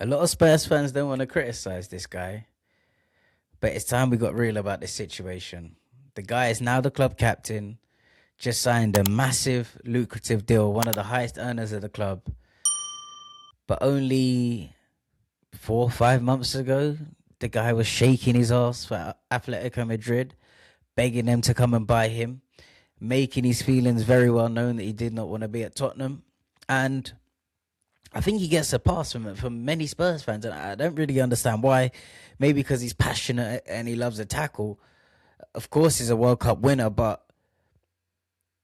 A lot of Spurs fans don't want to criticize this guy, but it's time we got real about this situation. The guy is now the club captain, just signed a massive, lucrative deal, one of the highest earners of the club. But only 4 or 5 months ago, the guy was shaking his ass for Atletico Madrid, begging them to come and buy him, making his feelings very well known that he did not want to be at Tottenham. And I think he gets a pass from many Spurs fans, and I don't really understand why. Maybe because he's passionate and he loves a tackle. Of course, he's a World Cup winner, but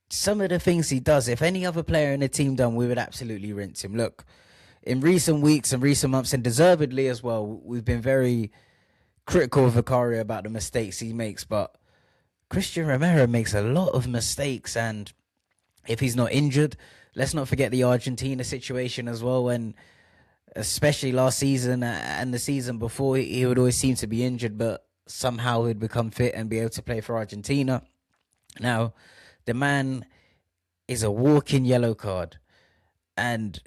some of the things he does, if any other player in the team done, we would absolutely rinse him. Look, in recent weeks and recent months, and deservedly as well, we've been very critical of Vicario about the mistakes he makes, but Cristian Romero makes a lot of mistakes, and if he's not injured, let's not forget the Argentina situation as well, when especially last season and the season before, he would always seem to be injured, but somehow he'd become fit and be able to play for Argentina. Now, the man is a walking yellow card, and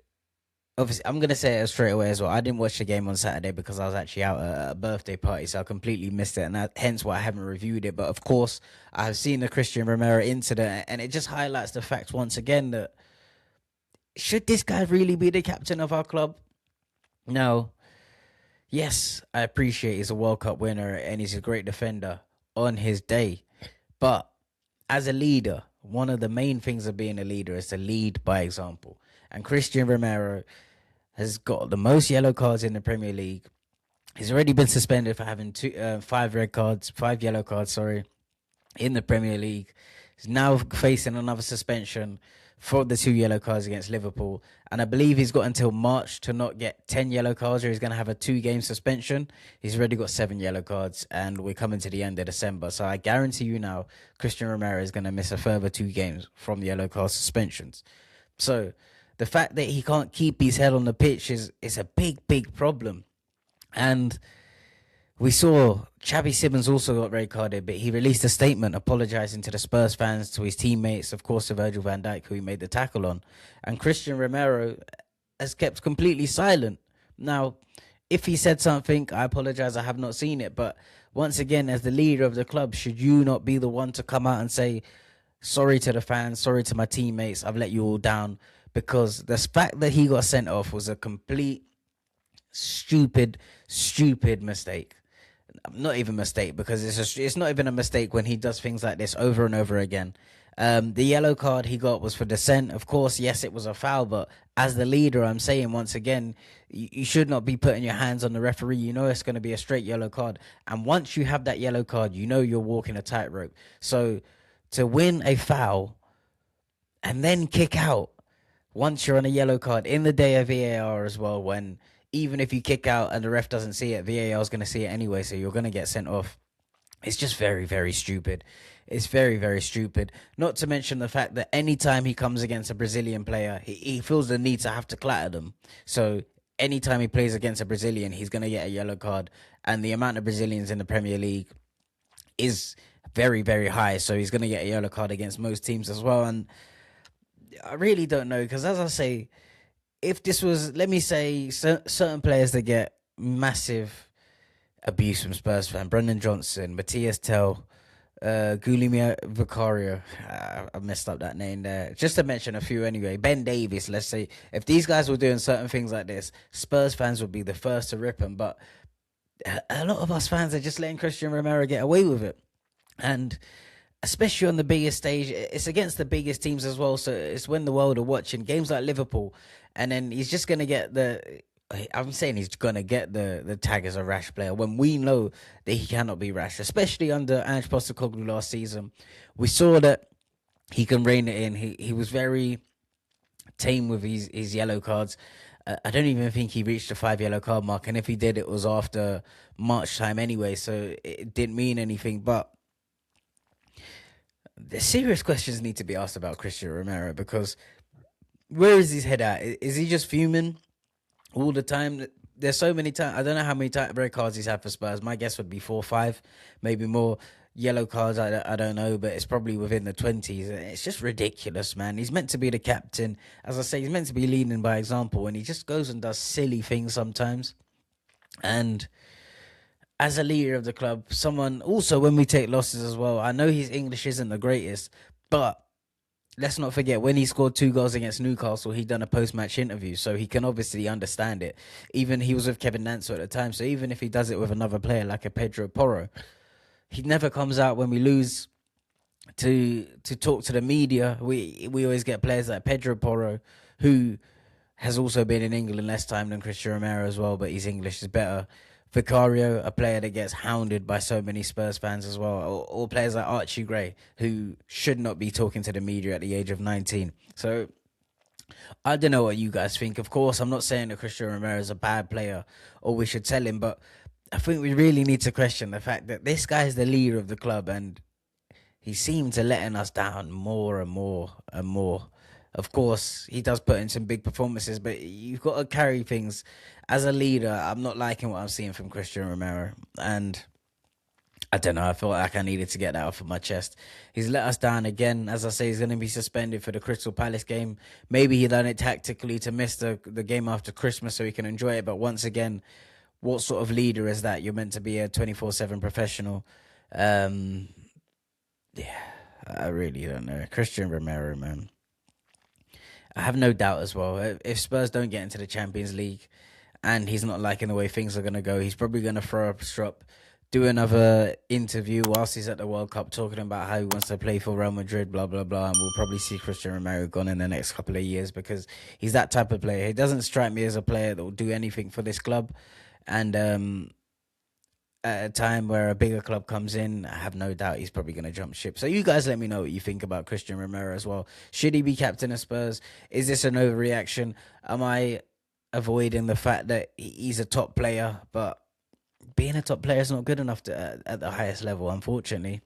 obviously, I'm going to say it straight away as well. I didn't watch the game on Saturday because I was actually out at a birthday party, so I completely missed it, and hence why I haven't reviewed it. But of course, I have seen the Cristian Romero incident, and it just highlights the fact once again that should this guy really be the captain of our club? Now, yes, I appreciate he's a World Cup winner and he's a great defender on his day, but as a leader, one of the main things of being a leader is to lead by example. And Cristian Romero has got the most yellow cards in the Premier League. He's already been suspended for having 5 yellow cards, in the Premier League. He's now facing another suspension for the 2 yellow cards against Liverpool. And I believe he's got until March to not get 10 yellow cards, or he's going to have a 2-game suspension. He's already got 7 yellow cards, and we're coming to the end of December. So I guarantee you now, Cristian Romero is going to miss a further 2 games from yellow card suspensions. So the fact that he can't keep his head on the pitch is a big, big problem. And we saw Xavi Simons also got red carded, but he released a statement apologising to the Spurs fans, to his teammates, of course, to Virgil van Dijk, who he made the tackle on. And Cristian Romero has kept completely silent. Now, if he said something, I apologise, I have not seen it. But once again, as the leader of the club, should you not be the one to come out and say, sorry to the fans, sorry to my teammates, I've let you all down? Because the fact that he got sent off was a complete stupid mistake. Not even mistake, because it's not even a mistake when he does things like this over and over again. The yellow card he got was for dissent. Of course, yes, it was a foul, but as the leader, I'm saying once again, you should not be putting your hands on the referee. You know it's going to be a straight yellow card. And once you have that yellow card, you know you're walking a tightrope. So to win a foul and then kick out once you're on a yellow card in the day of VAR as well, when even if you kick out and the ref doesn't see it, VAR is going to see it anyway, so you're going to get sent off. It's just very, very stupid. It's very, very stupid. Not to mention the fact that anytime he comes against a Brazilian player, he feels the need to have to clatter them. So anytime he plays against a Brazilian, he's going to get a yellow card. And the amount of Brazilians in the Premier League is very, very high. So he's going to get a yellow card against most teams as well. And I really don't know, because as I say, if this was, let me say, certain players that get massive abuse from Spurs fan, Brendan Johnson, Matthias Tell, Guilherme Vicario, I messed up that name there, just to mention a few anyway, Ben Davies, let's say, if these guys were doing certain things like this, Spurs fans would be the first to rip them, but a lot of us fans are just letting Cristian Romero get away with it. And especially on the biggest stage, it's against the biggest teams as well, so it's when the world are watching games like Liverpool, and then he's just going to get I'm saying he's going to get the tag as a rash player when we know that he cannot be rash, especially under Ange Postecoglou last season. We saw that he can rein it in. He was very tame with his yellow cards. I don't even think he reached the 5 yellow card mark, and if he did, it was after March time anyway, so it didn't mean anything. But the serious questions need to be asked about Cristian Romero, because where is his head at? Is he just fuming all the time? There's so many times. I don't know how many red cards he's had for Spurs. My guess would be 4 or 5, maybe more. yellow cards, I don't know, but it's probably within the 20s. It's just ridiculous, man. He's meant to be the captain. As I say, he's meant to be leading by example, and he just goes and does silly things sometimes. And as a leader of the club, someone also, when we take losses as well, I know his English isn't the greatest, but let's not forget when he scored 2 goals against Newcastle, he done a post-match interview, so he can obviously understand it. Even he was with Kevin Nantz at the time, so even if he does it with another player like a Pedro Porro, he never comes out when we lose to talk to the media. We always get players like Pedro Porro, who has also been in England less time than Cristian Romero as well, but his English is better. Vicario, a player that gets hounded by so many Spurs fans as well, or players like Archie Gray, who should not be talking to the media at the age of 19. So I don't know what you guys think. Of course, I'm not saying that Cristian Romero is a bad player or we should sell him, but I think we really need to question the fact that this guy is the leader of the club, and he seemed to letting us down more and more and more. Of course, he does put in some big performances, but you've got to carry things. As a leader, I'm not liking what I'm seeing from Cristian Romero. And I don't know, I felt like I needed to get that off of my chest. He's let us down again. As I say, he's going to be suspended for the Crystal Palace game. Maybe he done it tactically to miss the game after Christmas so he can enjoy it. But once again, what sort of leader is that? You're meant to be a 24/7 professional. Yeah, I really don't know. Cristian Romero, man. I have no doubt as well. If Spurs don't get into the Champions League and he's not liking the way things are going to go, he's probably going to throw up a strop, do another interview whilst he's at the World Cup talking about how he wants to play for Real Madrid, blah, blah, blah. And we'll probably see Cristian Romero gone in the next couple of years because he's that type of player. He doesn't strike me as a player that will do anything for this club. And at a time where a bigger club comes in, I have no doubt he's probably going to jump ship. So you guys let me know what you think about Cristian Romero as well. Should he be captain of Spurs? Is this an overreaction? Am I avoiding the fact that he's a top player, but being a top player is not good enough at the highest level, unfortunately?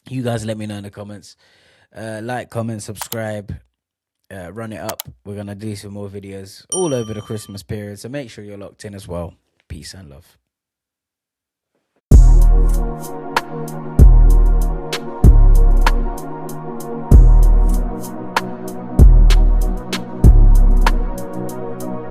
You guys let me know in the comments. Like, comment, subscribe, run it up. We're going to do some more videos all over the Christmas period, so make sure you're locked in as well. Peace and love.